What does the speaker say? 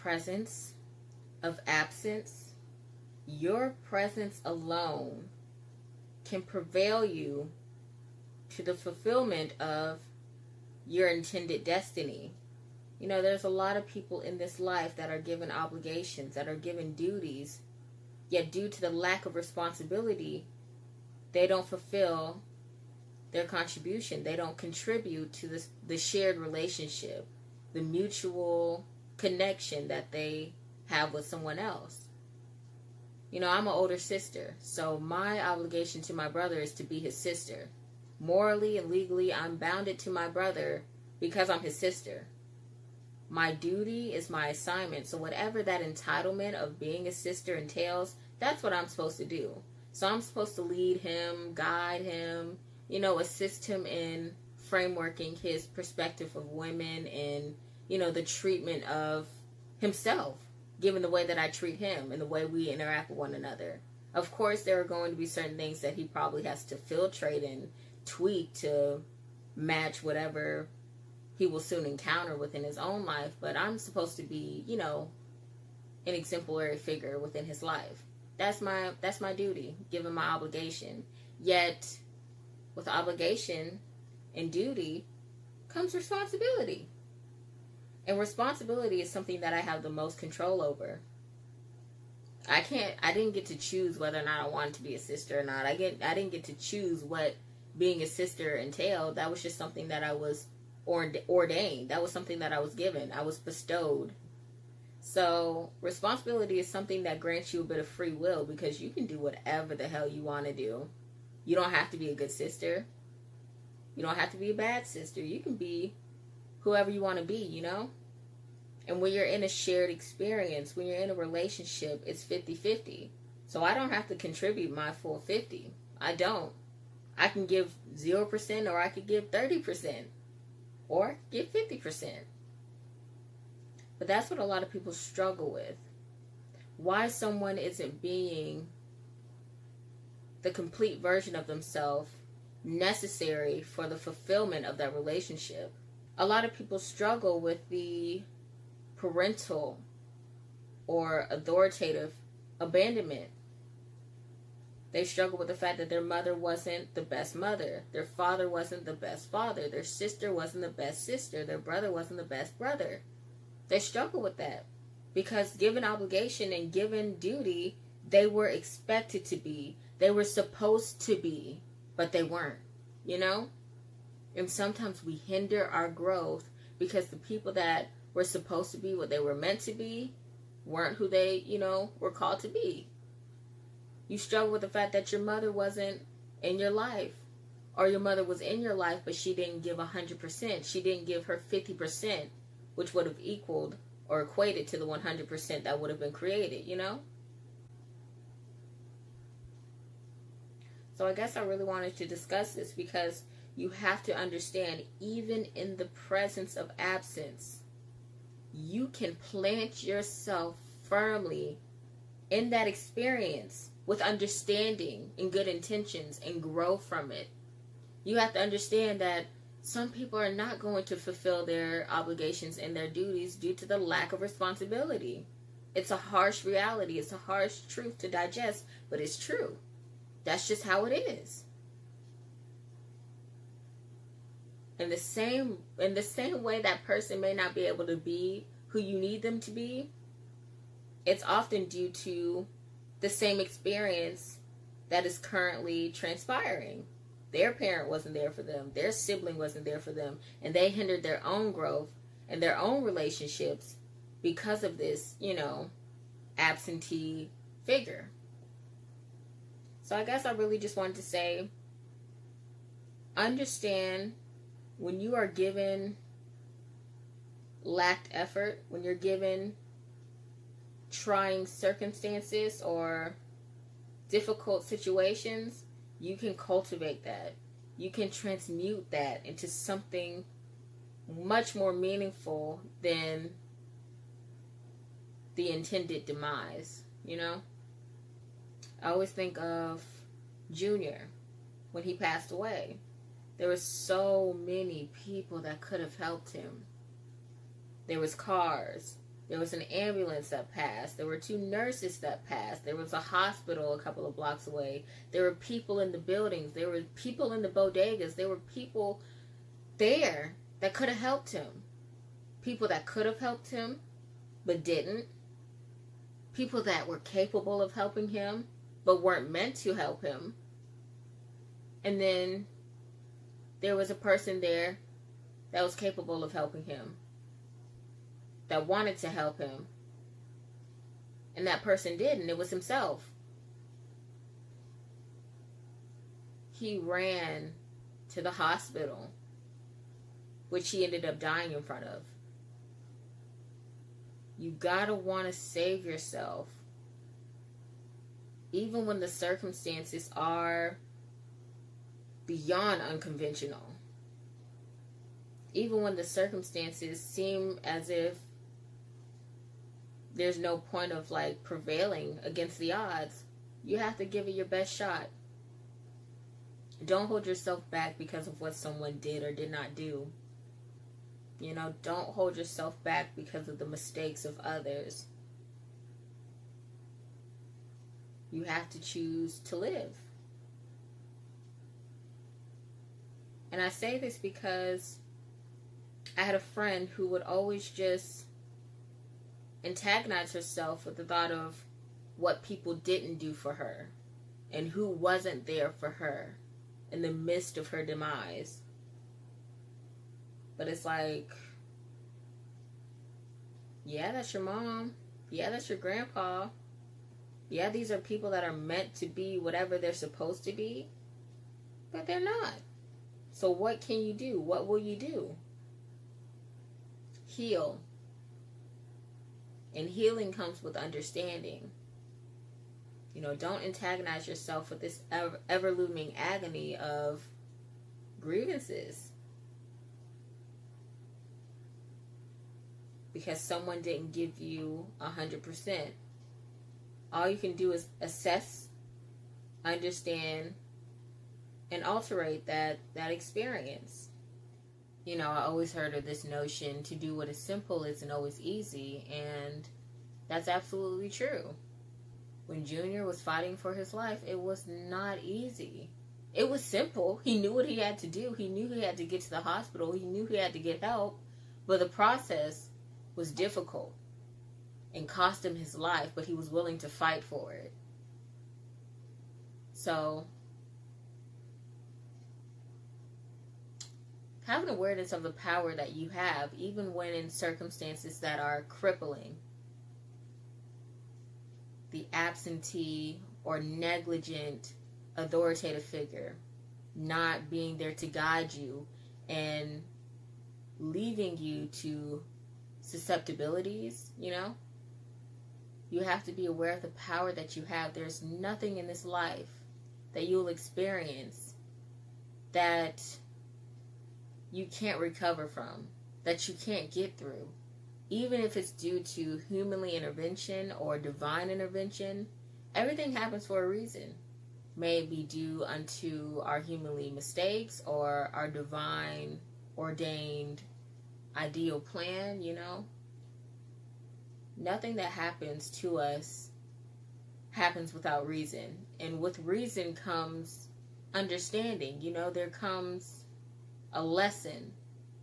presence of absence, your presence alone can prevail you to the fulfillment of your intended destiny. You know, there's a lot of people in this life that are given obligations, that are given duties, yet due to the lack of responsibility, they don't fulfill their contribution. They don't contribute to the shared relationship, the mutual connection that they have with someone else. You know, I'm an older sister, so my obligation to my brother is to be his sister. Morally and legally, I'm bounded to my brother because I'm his sister. My duty is my assignment, so whatever that entitlement of being a sister entails, that's what I'm supposed to do. So I'm supposed to lead him, guide him, you know, assist him in frameworking his perspective of women and, you know, the treatment of himself, given the way that I treat him and the way we interact with one another. Of course, there are going to be certain things that he probably has to filtrate and tweak to match whatever he will soon encounter within his own life, but I'm supposed to be, you know, an exemplary figure within his life. That's my duty, given my obligation. Yet, with obligation and duty comes responsibility. And responsibility is something that I have the most control over. I didn't get to choose whether or not I wanted to be a sister or not. I didn't get to choose what being a sister entailed. That was just something that I was ordained. That was something that I was given. I was bestowed. So responsibility is something that grants you a bit of free will, because you can do whatever the hell you want to do. You don't have to be a good sister. You don't have to be a bad sister. You can be whoever you want to be, you know? And when you're in a shared experience, when you're in a relationship, it's 50-50. So I don't have to contribute my full 50. I don't. I can give 0% or I could give 30% or give 50%. But that's what a lot of people struggle with. Why someone isn't being the complete version of themselves necessary for the fulfillment of that relationship. A lot of people struggle with the parental or authoritative abandonment. They struggle with the fact that their mother wasn't the best mother, their father wasn't the best father, their sister wasn't the best sister, their brother wasn't the best brother. They struggle with that because given obligation and given duty, they were expected to be. They were supposed to be, but they weren't, you know? And sometimes we hinder our growth because the people that were supposed to be what they were meant to be weren't who they, you know, were called to be. You struggle with the fact that your mother wasn't in your life, or your mother was in your life, but she didn't give 100%. She didn't give her 50%, which would have equaled or equated to the 100% that would have been created, you know? So I guess I really wanted to discuss this because you have to understand, even in the presence of absence, you can plant yourself firmly in that experience with understanding and good intentions and grow from it. You have to understand that some people are not going to fulfill their obligations and their duties due to the lack of responsibility. It's a harsh reality. It's a harsh truth to digest, but it's true. That's just how it is. In the same way that person may not be able to be who you need them to be, it's often due to the same experience that is currently transpiring. Their parent wasn't there for them. Their sibling wasn't there for them. And they hindered their own growth and their own relationships because of this, you know, absentee figure. So I guess I really just wanted to say, understand when you are given lacked effort, when you're given trying circumstances or difficult situations, you can cultivate that. You can transmute that into something much more meaningful than the intended demise, you know? I always think of Junior when he passed away. There were so many people that could have helped him. There was cars. There was an ambulance that passed. There were 2 nurses that passed. There was a hospital a couple of blocks away. There were people in the buildings. There were people in the bodegas. There were people there that could have helped him. People that could have helped him, but didn't. People that were capable of helping him, but weren't meant to help him. And then there was a person there that was capable of helping him, that wanted to help him. And that person did, and it was himself. He ran to the hospital, which he ended up dying in front of. You gotta want to save yourself, even when the circumstances are beyond unconventional. Even when the circumstances seem as if there's no point of like prevailing against the odds, you have to give it your best shot. Don't hold yourself back because of what someone did or did not do. You know, don't hold yourself back because of the mistakes of others. You have to choose to live. And I say this because I had a friend who would always just antagonize herself with the thought of what people didn't do for her and who wasn't there for her in the midst of her demise. But it's like, yeah, that's your mom. Yeah, that's your grandpa. Yeah, these are people that are meant to be whatever they're supposed to be, but they're not. So what can you do? What will you do? Heal. And healing comes with understanding. You know, don't antagonize yourself with this ever-looming agony of grievances. Because someone didn't give you 100%. All you can do is assess, understand, and alterate that experience. You know, I always heard of this notion to do what is simple isn't always easy, and that's absolutely true. When Junior was fighting for his life, it was not easy. It was simple. He knew what he had to do. He knew he had to get to the hospital. He knew he had to get help. But the process was difficult and cost him his life, but he was willing to fight for it. So, have an awareness of the power that you have, even when in circumstances that are crippling. The absentee or negligent authoritative figure not being there to guide you and leaving you to susceptibilities, you know? You have to be aware of the power that you have. There's nothing in this life that you'll experience that you can't recover from, that you can't get through. Even if it's due to humanly intervention or divine intervention, everything happens for a reason. May it be due unto our humanly mistakes or our divine ordained ideal plan, you know? Nothing that happens to us happens without reason. And with reason comes understanding, you know? There comes a lesson